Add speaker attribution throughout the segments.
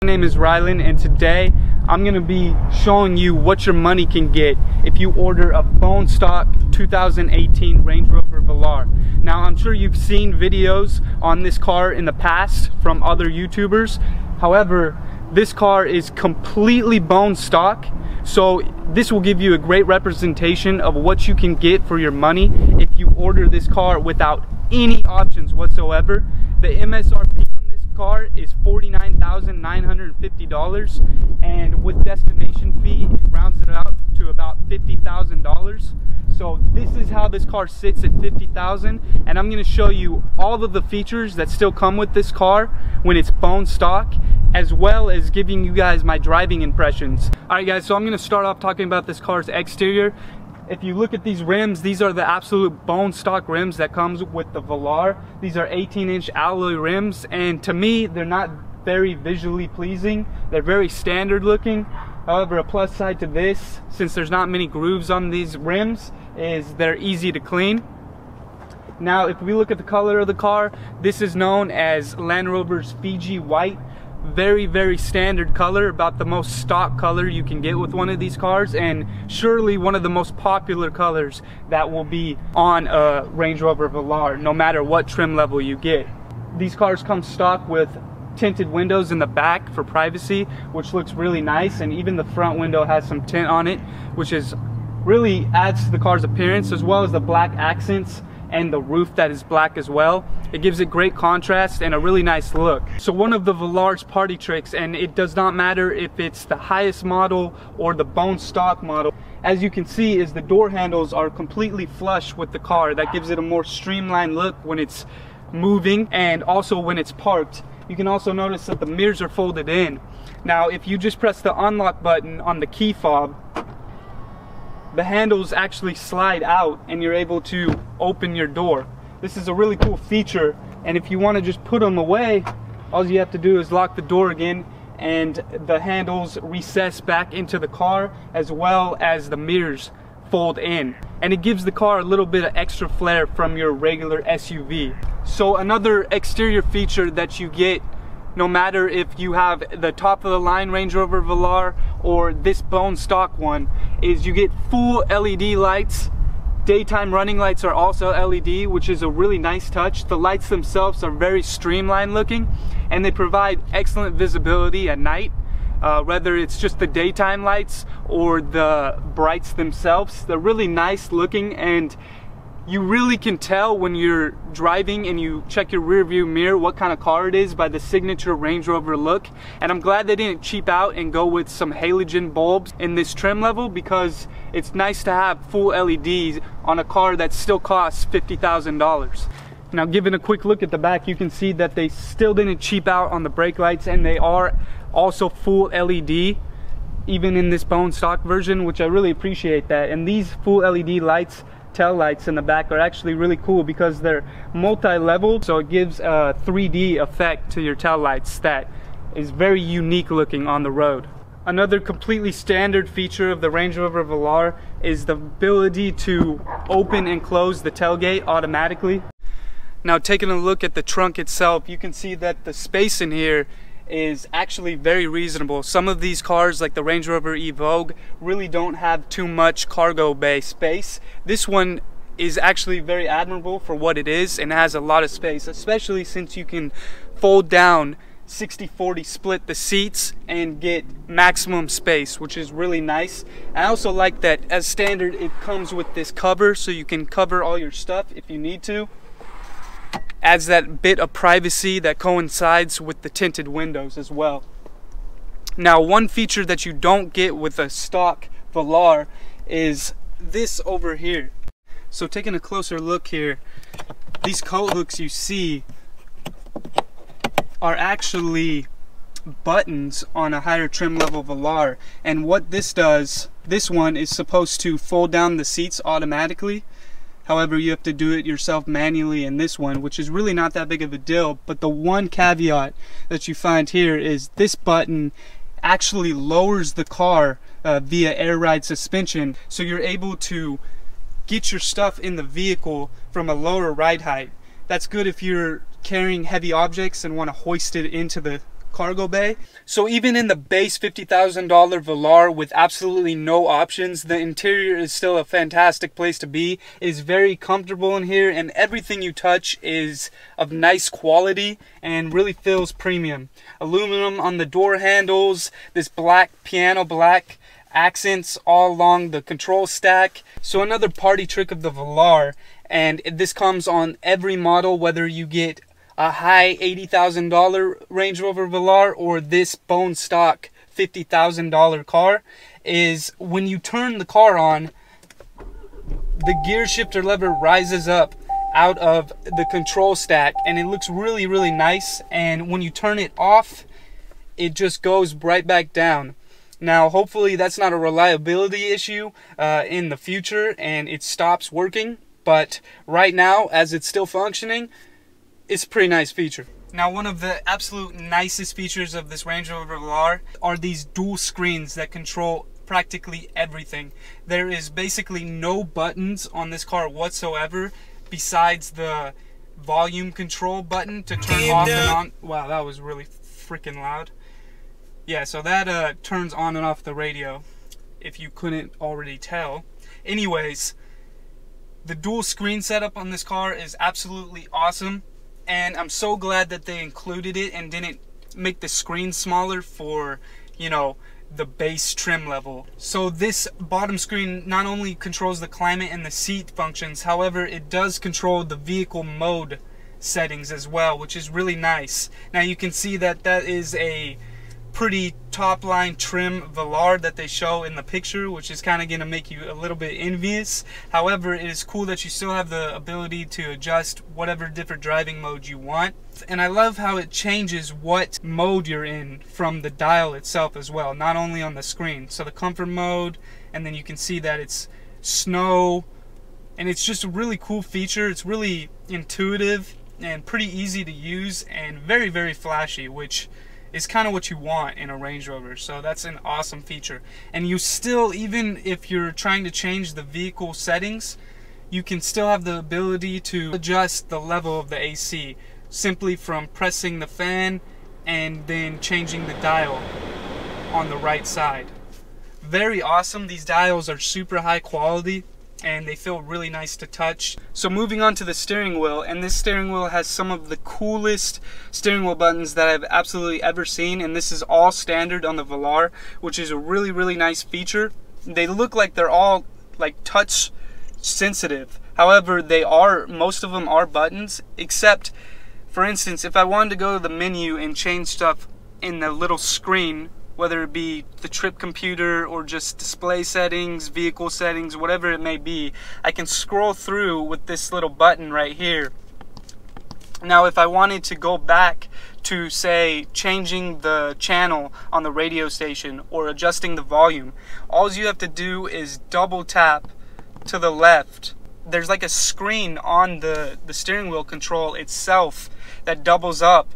Speaker 1: My name is Rylan, and today I'm going to be showing you what your money can get if you order a bone stock 2018 Range Rover Velar. Now, I'm sure you've seen videos on this car in the past from other YouTubers. However, this car is completely bone stock, so this will give you a great representation of what you can get for your money if you order this car without any options whatsoever. The MSRP on this car is $49,950, and with destination fee it rounds it out to about $50,000. So this is how this car sits at $50,000, and I'm going to show you all of the features that still come with this car when it's bone stock, as well as giving you guys my driving impressions. Alright guys, so I'm going to start off talking about this car's exterior. If you look at these rims, these are the absolute bone stock rims that comes with the Velar. These are 18-inch alloy rims, and to me they're not very visually pleasing. They're very standard looking. However, a plus side to this, since there's not many grooves on these rims, is they're easy to clean. Now, if we look at the color of the car, this is known as Land Rover's Fiji White. Very, very standard color, about the most stock color you can get with one of these cars, and surely one of the most popular colors that will be on a Range Rover Velar, no matter what trim level you get. These cars come stock with tinted windows in the back for privacy, which looks really nice, and even the front window has some tint on it, which is really adds to the car's appearance, as well as the black accents and the roof that is black as well. It gives it great contrast and a really nice look. So one of the Velar's party tricks, and it does not matter if it's the highest model or the bone stock model, as you can see, is the door handles are completely flush with the car. That gives it a more streamlined look when it's moving, and also when it's parked. You can also notice that the mirrors are folded in. Now, if you just press the unlock button on the key fob, the handles actually slide out and you're able to open your door. This is a really cool feature, and if you want to just put them away, all you have to do is lock the door again, and the handles recess back into the car, as well as the mirrors fold in, and it gives the car a little bit of extra flair from your regular SUV. So another exterior feature that you get, no matter if you have the top of the line Range Rover Velar or this bone stock one, is you get full LED lights. Daytime running lights are also LED, which is a really nice touch. The lights themselves are very streamlined looking, and they provide excellent visibility at night. Whether it's just the daytime lights or the brights themselves, they're really nice looking, and you really can tell when you're driving and you check your rear view mirror what kind of car it is by the signature Range Rover look. And I'm glad they didn't cheap out and go with some halogen bulbs in this trim level, because it's nice to have full LEDs on a car that still costs $50,000. Now, giving a quick look at the back, you can see that they still didn't cheap out on the brake lights, and they are also full LED even in this bone stock version, which I really appreciate that. And these full LED lights, tail lights in the back, are actually really cool because they're multi-leveled, so it gives a 3D effect to your tail lights that is very unique looking on the road. Another completely standard feature of the Range Rover Velar is the ability to open and close the tailgate automatically. Now, taking a look at the trunk itself, you can see that the space in here is actually very reasonable. Some of these cars, like the Range Rover Evoque, really don't have too much cargo bay space. This one is actually very admirable for what it is and has a lot of space, especially since you can fold down 60-40 split the seats and get maximum space, which is really nice. I also like that as standard it comes with this cover, so you can cover all your stuff if you need to. Adds that bit of privacy that coincides with the tinted windows as well. Now, one feature that you don't get with a stock Velar is this over here. So taking a closer look here, these coat hooks you see are actually buttons on a higher trim level Velar, and what this does, this one is supposed to fold down the seats automatically. However, you have to do it yourself manually in this one, which is really not that big of a deal. But the one caveat that you find here is this button actually lowers the car via air ride suspension, so you're able to get your stuff in the vehicle from a lower ride height. That's good if you're carrying heavy objects and want to hoist it into the cargo bay. So even in the base $50,000 Velar with absolutely no options, the interior is still a fantastic place to be. It is very comfortable in here, and everything you touch is of nice quality and really feels premium. Aluminum on the door handles, this black piano black accents all along the control stack. So another party trick of the Velar, and this comes on every model, whether you get a high $80,000 Range Rover Velar or this bone stock $50,000 car, is when you turn the car on, the gear shifter lever rises up out of the control stack, and it looks really, really nice. And when you turn it off, it just goes right back down. Now, hopefully that's not a reliability issue in the future and it stops working, but right now, as it's still functioning, it's a pretty nice feature. Now, one of the absolute nicest features of this Range Rover Velar are these dual screens that control practically everything. There is basically no buttons on this car whatsoever besides the volume control button to turn off and on. Wow, that was really freaking loud. Yeah, so that turns on and off the radio, if you couldn't already tell. Anyways, the dual screen setup on this car is absolutely awesome, and I'm so glad that they included it and didn't make the screen smaller for, you know, the base trim level. So this bottom screen not only controls the climate and the seat functions, however, it does control the vehicle mode settings as well, which is really nice. Now you can see that that is a pretty top line trim Velar that they show in the picture, which is kind of going to make you a little bit envious. However, it is cool that you still have the ability to adjust whatever different driving mode you want. And I love how it changes what mode you're in from the dial itself as well, not only on the screen. So the comfort mode, and then you can see that it's snow, and it's just a really cool feature. It's really intuitive and pretty easy to use and very, very flashy, which is kind of what you want in a Range Rover. So that's an awesome feature. And you still, even if you're trying to change the vehicle settings, you can still have the ability to adjust the level of the AC simply from pressing the fan and then changing the dial on the right side. Very awesome. These dials are super high quality and they feel really nice to touch. So moving on to the steering wheel, and this steering wheel has some of the coolest steering wheel buttons that I've absolutely ever seen, and this is all standard on the Velar, which is a really, really nice feature. They look like they're all like touch sensitive. However, they are, most of them are buttons, except for instance, if I wanted to go to the menu and change stuff in the little screen, whether it be the trip computer or just display settings, vehicle settings, whatever it may be, I can scroll through with this little button right here. Now, if I wanted to go back to, say, changing the channel on the radio station or adjusting the volume, all you have to do is double tap to the left. There's like a screen on the steering wheel control itself that doubles up,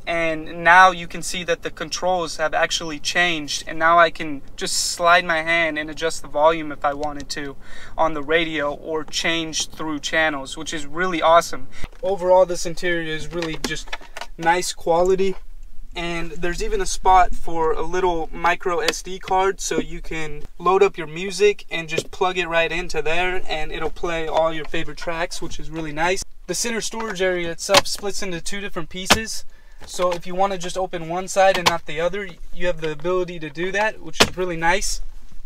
Speaker 1: and now you can see that the controls have actually changed, and now I can just slide my hand and adjust the volume if I wanted to on the radio or change through channels, which is really awesome. Overall, this interior is really just nice quality, and there's even a spot for a little micro SD card, so you can load up your music and just plug it right into there and it'll play all your favorite tracks, which is really nice. The center storage area itself splits into two different pieces. So if you want to just open one side and not the other, you have the ability to do that, which is really nice.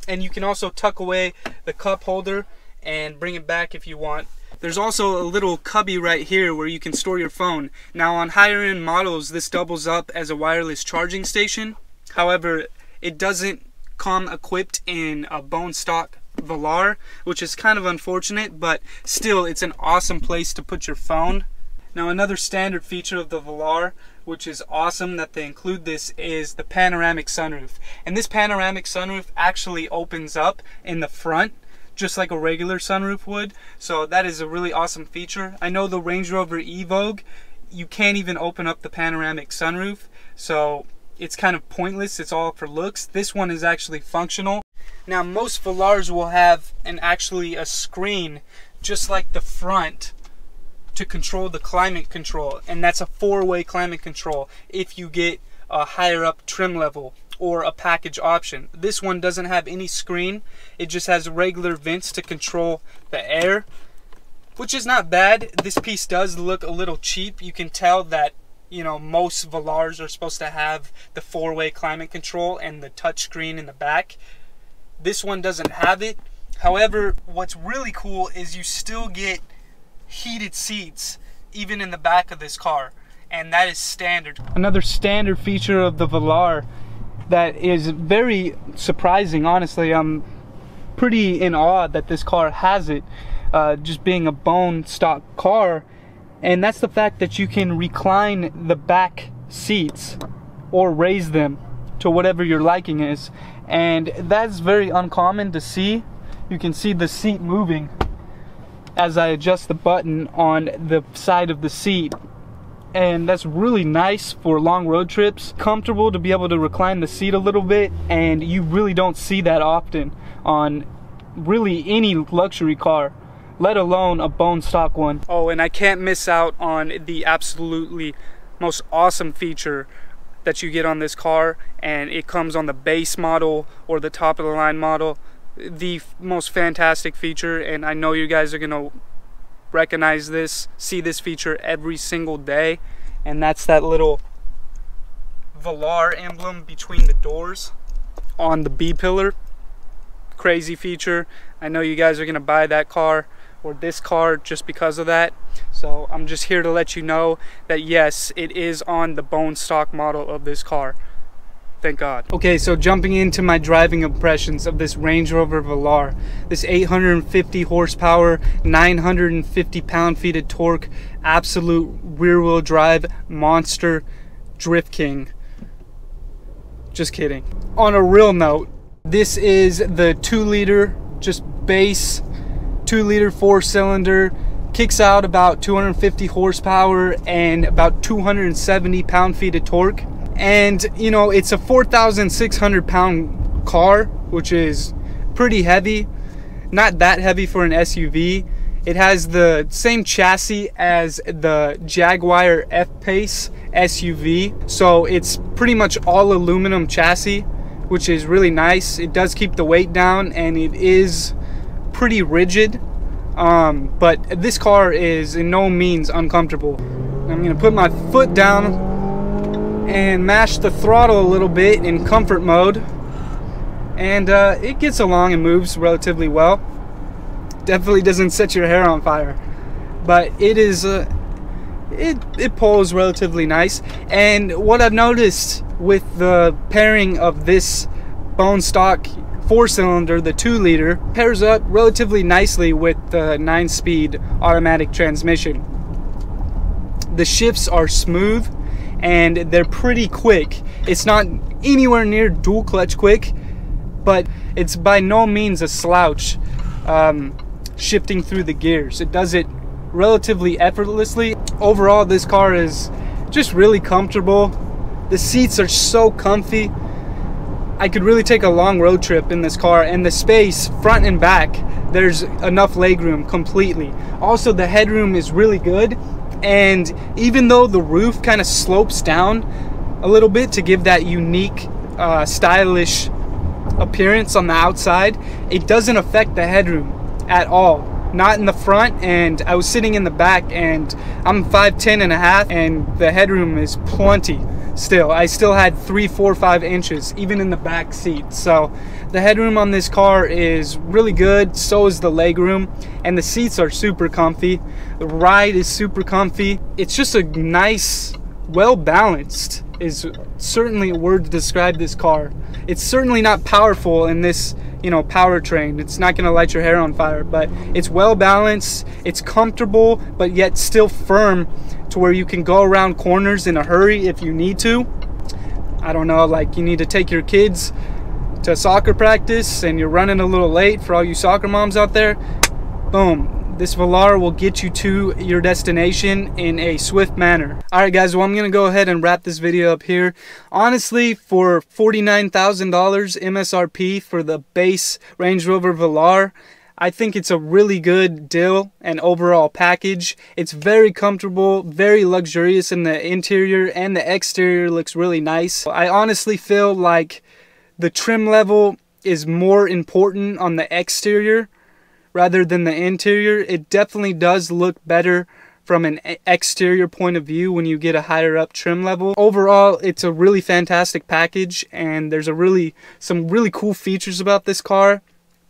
Speaker 1: And you can also tuck away the cup holder and bring it back if you want. There's also a little cubby right here where you can store your phone. Now, on higher end models, this doubles up as a wireless charging station. However, it doesn't come equipped in a bone stock Velar, which is kind of unfortunate, but still, it's an awesome place to put your phone. Now, another standard feature of the Velar, which is awesome that they include this, is the panoramic sunroof. And this panoramic sunroof actually opens up in the front, just like a regular sunroof would. So that is a really awesome feature. I know the Range Rover Evoque, you can't even open up the panoramic sunroof, so it's kind of pointless. It's all for looks. This one is actually functional. Now, most Velars will have actually a screen just like the front to control the climate control, and that's a 4-way climate control if you get a higher up trim level or a package option. This one doesn't have any screen. It just has regular vents to control the air, which is not bad. This piece does look a little cheap. You can tell that, you know, most Velars are supposed to have the 4-way climate control and the touchscreen in the back. This one doesn't have it. However, what's really cool is you still get heated seats even in the back of this car, and that is standard. Another standard feature of the Velar that is very surprising, honestly. I'm pretty in awe that this car has it, just being a bone stock car, and that's the fact that you can recline the back seats or raise them to whatever your liking is, and that's very uncommon to see. You can see the seat moving as I adjust the button on the side of the seat, and that's really nice for long road trips. Comfortable to be able to recline the seat a little bit, and you really don't see that often on really any luxury car, let alone a bone stock one. Oh, and I can't miss out on the absolutely most awesome feature that you get on this car, and it comes on the base model or the top of the line model. The most fantastic feature, and I know you guys are gonna recognize this, see this feature every single day, and that's that little Velar emblem between the doors on the B pillar. Crazy feature. I know you guys are gonna buy that car or this car just because of that, so I'm just here to let you know that yes, it is on the bone stock model of this car. Thank God. Okay, so jumping into my driving impressions of this Range Rover Velar, this 850 horsepower, 950 pound-feet of torque, absolute rear-wheel drive monster drift king. Just kidding. On a real note, this is the 2-liter, just base 2-liter 4-cylinder, kicks out about 250 horsepower and about 270 pound-feet of torque. And you know, it's a 4,600 pound car, which is pretty heavy. Not that heavy for an SUV. It has the same chassis as the Jaguar F-Pace SUV, so it's pretty much all aluminum chassis, which is really nice. It does keep the weight down, and it is pretty rigid, but this car is in no means uncomfortable. I'm gonna put my foot down and mash the throttle a little bit in comfort mode, and it gets along and moves relatively well. Definitely doesn't set your hair on fire, but it is it pulls relatively nice. And what I've noticed with the pairing of this bone stock 4-cylinder, the 2-liter, pairs up relatively nicely with the 9-speed automatic transmission. The shifts are smooth and they're pretty quick. It's not anywhere near dual clutch quick, but it's by no means a slouch shifting through the gears. It does it relatively effortlessly. Overall, this car is just really comfortable. The seats are so comfy. I could really take a long road trip in this car, and the space front and back, there's enough legroom completely. Also, the headroom is really good, and even though the roof kind of slopes down a little bit to give that unique stylish appearance on the outside, it doesn't affect the headroom at all. Not in the front, and I was sitting in the back, and I'm 5'10" and a half, and the headroom is plenty. Still, I still had 3, 4, 5 inches even in the back seat. So the headroom on this car is really good. So is the legroom, and the seats are super comfy. The ride is super comfy. It's just a nice, well balanced is certainly a word to describe this car. It's certainly not powerful in this, you know, powertrain. It's not gonna light your hair on fire, but it's well balanced. It's comfortable, but yet still firm to where you can go around corners in a hurry if you need to. I don't know, like you need to take your kids to soccer practice and you're running a little late, for all you soccer moms out there. Boom. This Velar will get you to your destination in a swift manner. Alright guys, well I'm going to go ahead and wrap this video up here. Honestly, for $49,000 MSRP for the base Range Rover Velar, I think it's a really good deal and overall package. It's very comfortable, very luxurious in the interior, and the exterior looks really nice. I honestly feel like the trim level is more important on the exterior rather than the interior. It definitely does look better from an exterior point of view when you get a higher up trim level. Overall, it's a really fantastic package, and there's some really cool features about this car,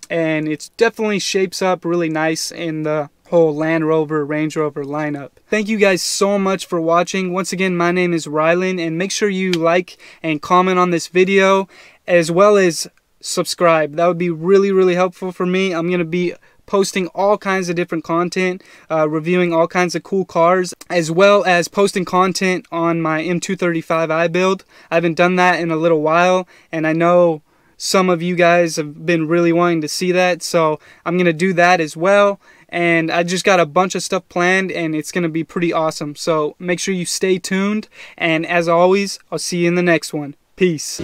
Speaker 1: and it definitely shapes up really nice in the whole Land Rover, Range Rover lineup. Thank you guys so much for watching. Once again, my name is Rylan, and make sure you like and comment on this video, as well as subscribe. That would be really helpful for me. I'm going to be posting all kinds of different content, reviewing all kinds of cool cars, as well as posting content on my M235i build. I haven't done that in a little while, and I know some of you guys have been really wanting to see that, so I'm going to do that as well. And I just got a bunch of stuff planned, and it's going to be pretty awesome. So make sure you stay tuned, and as always, I'll see you in the next one. Peace.